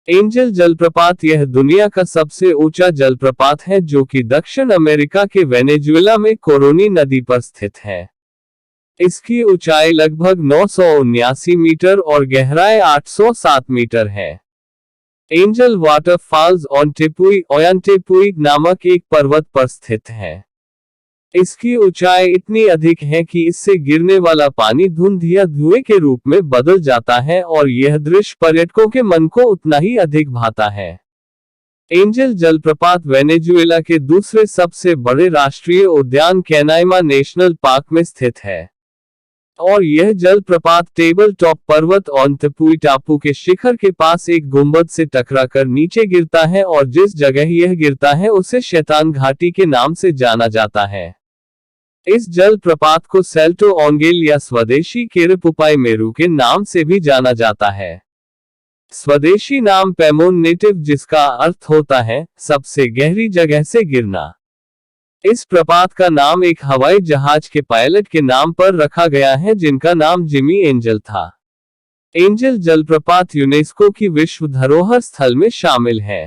Angel जलप्रपात यह दुनिया का सबसे ऊंचा जलप्रपात है जो कि दक्षिण अमेरिका के वेनेजुएला में कोरोनी नदी पर स्थित है। इसकी ऊंचाई लगभग 979 मीटर और गहराई 807 मीटर है। एंजल वाटरफॉल्स ओयांटेपुई नामक एक पर्वत पर स्थित है। इसकी ऊंचाई इतनी अधिक है कि इससे गिरने वाला पानी धुंध या धुएं के रूप में बदल जाता है और यह दृश्य पर्यटकों के मन को उतना ही अधिक भाता है। एंजल जलप्रपात वेनेजुएला के दूसरे सबसे बड़े राष्ट्रीय उद्यान कैनाइमा नेशनल पार्क में स्थित है और यह जलप्रपात टेबल टॉप पर्वत ओयांटेपुई टापू के शिखर के पास एक गुंबद से टकराकर नीचे गिरता है और जिस जगह यह गिरता है उसे शैतान घाटी के नाम से जाना जाता है। इस जलप्रपात को सेल्टो ओंगेल या स्वदेशी केरपुपाई मेरू के नाम से भी जाना जाता है। स्वदेशी नाम पेमोन नेटिव जिसका अर्थ होता है सबसे गहरी जगह से गिरना। इस प्रपात का नाम एक हवाई जहाज के पायलट के नाम पर रखा गया है जिनका नाम जिमी एंजल था। एंजल जलप्रपात यूनेस्को की विश्व धरोहर स्थल में शामिल है।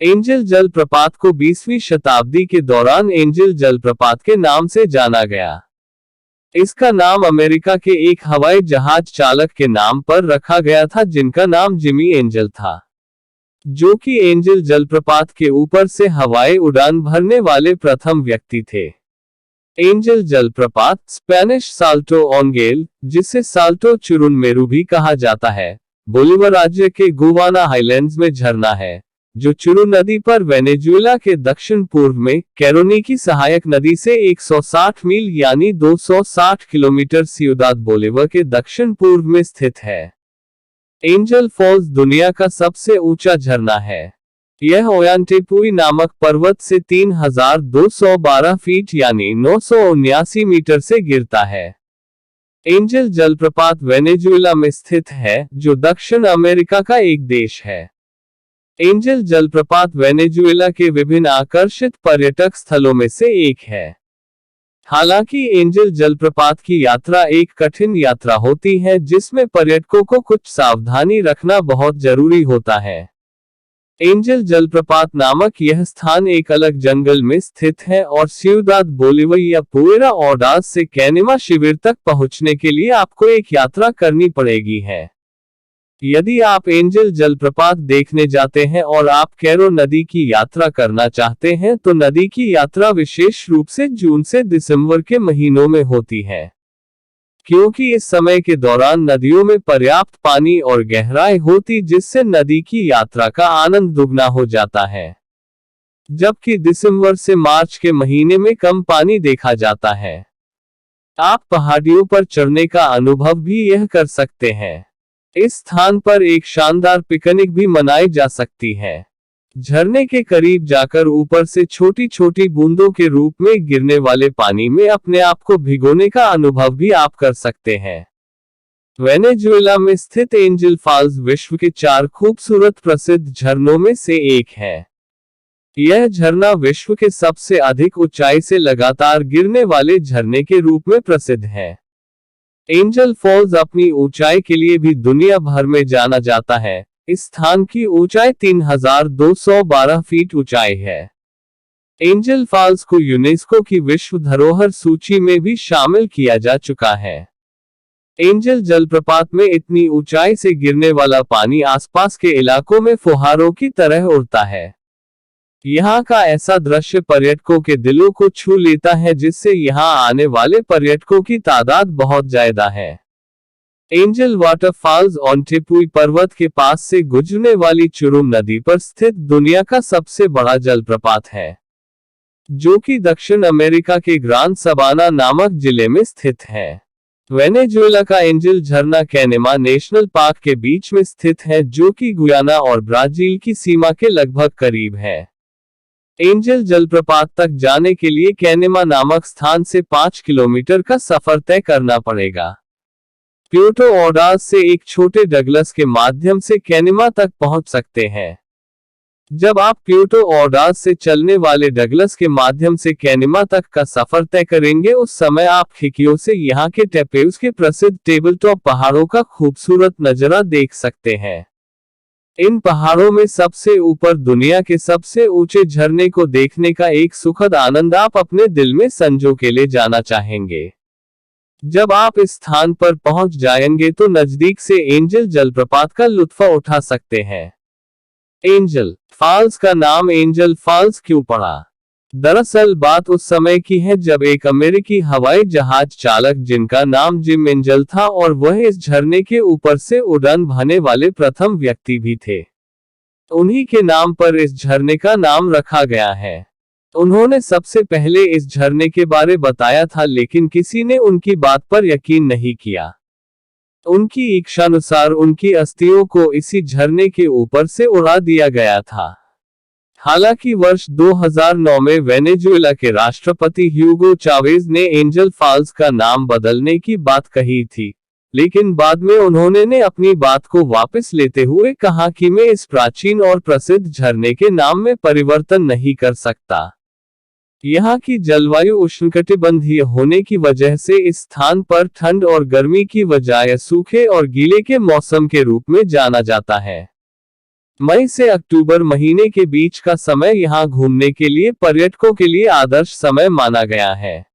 एंजल जलप्रपात को 20वीं शताब्दी के दौरान एंजल जलप्रपात के नाम से जाना गया। इसका नाम अमेरिका के एक हवाई जहाज चालक के नाम पर रखा गया था जिनका नाम जिमी एंजल था, जो कि एंजल जलप्रपात के ऊपर से हवाई उड़ान भरने वाले प्रथम व्यक्ति थे। एंजल जलप्रपात स्पेनिश साल्टो ओंगेल, जिसे साल्टो चुरुन मेरू भी कहा जाता है, बोलीवर राज्य के गुवाना हाईलैंड्स में झरना है जो चुरुन नदी पर वेनेजुएला के दक्षिण पूर्व में कैरोनी की सहायक नदी से 160 मील यानी 260 किलोमीटर सियुदाद बोलीवर के दक्षिण पूर्व में स्थित है। एंजल फॉल्स दुनिया का सबसे ऊंचा झरना है। यह ओयांटेपुई नामक पर्वत से 3212 फीट यानी 979 मीटर से गिरता है। एंजल जलप्रपात वेनेजुएला में स्थित है जो दक्षिण अमेरिका का एक देश है। एंजल जलप्रपात वेनेजुएला के विभिन्न आकर्षित पर्यटक स्थलों में से एक है। हालांकि एंजल जलप्रपात की यात्रा एक कठिन यात्रा होती है जिसमें पर्यटकों को कुछ सावधानी रखना बहुत जरूरी होता है। एंजल जलप्रपात नामक यह स्थान एक अलग जंगल में स्थित है और सियुदाद बोलीवर या पुएरा ऑर्डाज से कैनिमा शिविर तक पहुंचने के लिए आपको एक यात्रा करनी पड़ेगी है। यदि आप एंजल जलप्रपात देखने जाते हैं और आप कैरो नदी की यात्रा करना चाहते हैं तो नदी की यात्रा विशेष रूप से जून से दिसंबर के महीनों में होती है, क्योंकि इस समय के दौरान नदियों में पर्याप्त पानी और गहराई होती जिससे नदी की यात्रा का आनंद दुगना हो जाता है, जबकि दिसंबर से मार्च के महीने में कम पानी देखा जाता है। आप पहाड़ियों पर चढ़ने का अनुभव भी यह कर सकते हैं। इस स्थान पर एक शानदार पिकनिक भी मनाई जा सकती है। झरने के करीब जाकर ऊपर से छोटी छोटी बूंदों के रूप में गिरने वाले पानी में अपने आप को भिगोने का अनुभव भी आप कर सकते हैं। वेनेजुएला में स्थित एंजल फॉल्स विश्व के 4 खूबसूरत प्रसिद्ध झरनों में से एक है। यह झरना विश्व के सबसे अधिक ऊंचाई से लगातार गिरने वाले झरने के रूप में प्रसिद्ध है। एंजल फॉल्स अपनी ऊंचाई के लिए भी दुनिया भर में जाना जाता है। इस स्थान की ऊंचाई 3212 फीट ऊंचाई है। एंजल फॉल्स को यूनेस्को की विश्व धरोहर सूची में भी शामिल किया जा चुका है। एंजल जलप्रपात में इतनी ऊंचाई से गिरने वाला पानी आसपास के इलाकों में फुहारों की तरह उड़ता है। यहाँ का ऐसा दृश्य पर्यटकों के दिलों को छू लेता है जिससे यहाँ आने वाले पर्यटकों की तादाद बहुत ज्यादा है। एंजल वाटरफॉल्स ओयांटेपुई पर्वत के पास से गुजरने वाली चुरुम नदी पर स्थित दुनिया का सबसे बड़ा जलप्रपात है, जो कि दक्षिण अमेरिका के ग्रान सबाना नामक जिले में स्थित है। वेनेजुएला का एंजल झरना कैनेमा नेशनल पार्क के बीच में स्थित है जो कि गुयाना और ब्राजील की सीमा के लगभग करीब है। एंजल जलप्रपात तक जाने के लिए कैनेमा नामक स्थान से 5 किलोमीटर का सफर तय करना पड़ेगा। प्यूर्टो ऑर्डाज से एक छोटे डगलस के माध्यम से कैनेमा तक पहुंच सकते हैं। जब आप प्यूर्टो ऑर्डाज से चलने वाले डगलस के माध्यम से कैनेमा तक का सफर तय करेंगे उस समय आप खिड़कियों से यहाँ के टेपेउस के प्रसिद्ध टेबल टॉप पहाड़ों का खूबसूरत नजारा देख सकते हैं। इन पहाड़ों में सबसे ऊपर दुनिया के सबसे ऊंचे झरने को देखने का एक सुखद आनंद आप अपने दिल में संजो के ले जाना चाहेंगे। जब आप इस स्थान पर पहुंच जाएंगे तो नजदीक से एंजल जलप्रपात का लुत्फ उठा सकते हैं। एंजल फॉल्स का नाम एंजल फॉल्स क्यों पड़ा? दरअसल बात उस समय की है जब एक अमेरिकी हवाई जहाज चालक जिनका नाम जिम एंजल था और वह इस झरने के ऊपर से उड़ान भरने वाले प्रथम व्यक्ति भी थे। उन्हीं के नाम पर इस झरने का नाम रखा गया है। उन्होंने सबसे पहले इस झरने के बारे बताया था, लेकिन किसी ने उनकी बात पर यकीन नहीं किया। उनकी इच्छानुसार उनकी अस्थियों को इसी झरने के ऊपर से उड़ा दिया गया था। हालांकि वर्ष 2009 में वेनेजुएला के राष्ट्रपति ह्यूगो चावेज ने एंजल फॉल्स का नाम बदलने की बात कही थी, लेकिन बाद में उन्होंने अपनी बात को वापस लेते हुए कहा कि मैं इस प्राचीन और प्रसिद्ध झरने के नाम में परिवर्तन नहीं कर सकता। यहाँ की जलवायु उष्णकटिबंधीय होने की वजह से इस स्थान पर ठंड और गर्मी की बजाय सूखे और गीले के मौसम के रूप में जाना जाता है। मई से अक्टूबर महीने के बीच का समय यहाँ घूमने के लिए पर्यटकों के लिए आदर्श समय माना गया है।